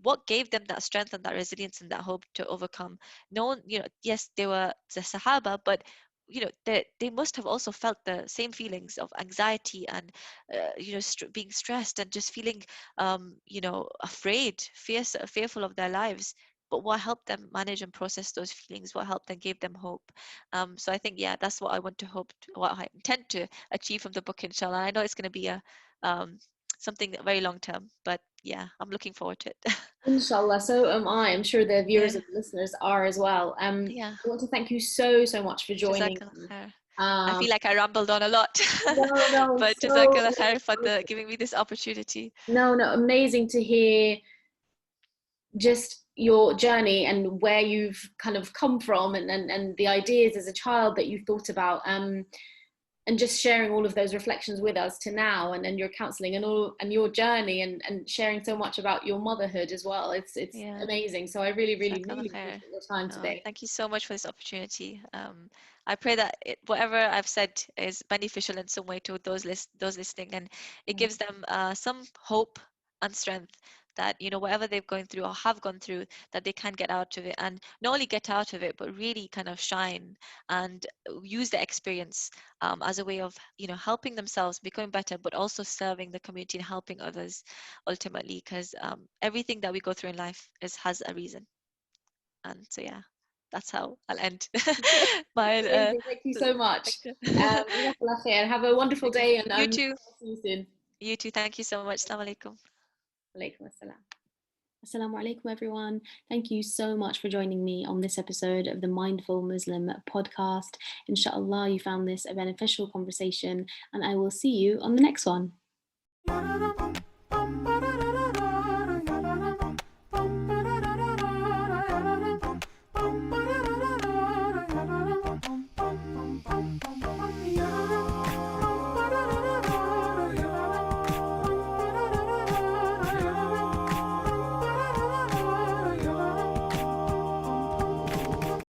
What gave them that strength and that resilience and that hope to overcome? No one, you know, yes, they were the Sahaba, but you know, they must have also felt the same feelings of anxiety and you know, being stressed and just feeling you know, afraid, fearful of their lives. But what helped them manage and process those feelings? What helped them, gave them hope? So I think, yeah, that's what I want to what I intend to achieve from the book, inshallah. I know it's going to be a something very long term, but yeah, I'm looking forward to it. Inshallah, so am I. I'm sure the viewers Yeah, and listeners are as well. yeah. I want to thank you so, so much for joining Jazakallah me. khair. I Um, feel like I rambled on a lot, no, no, but so Jazakallah khair for giving me this opportunity. no, no, amazing to hear just your journey and where you've kind of come from, and the ideas as a child that you thought about, and just sharing all of those reflections with us to now, and your counselling and all, and your journey, and sharing so much about your motherhood as well. It's Yeah, amazing. So I really, really, Jazakallah really khair. appreciate your time No, today. thank you so much for this opportunity. I pray that whatever I've said is beneficial in some way to those listening, and it gives them some hope and strength that, you know, whatever they've gone through or have gone through, that they can get out of it, and not only get out of it, but really kind of shine and use the experience as a way of, you know, helping themselves becoming better, but also serving the community and helping others ultimately, because everything that we go through in life has a reason. And so, yeah, that's how I'll end my Amazing. Thank you so much. lecture. Jazakallah khair. Have a wonderful Thank you. day, and You too. see you soon. You too. Thank you so much. Assalamu alaikum. Alaikum assalam. Assalamu alaikum, everyone. Thank you so much for joining me on this episode of the Mindful Muslim podcast. Inshallah, you found this a beneficial conversation, and I will see you on the next one.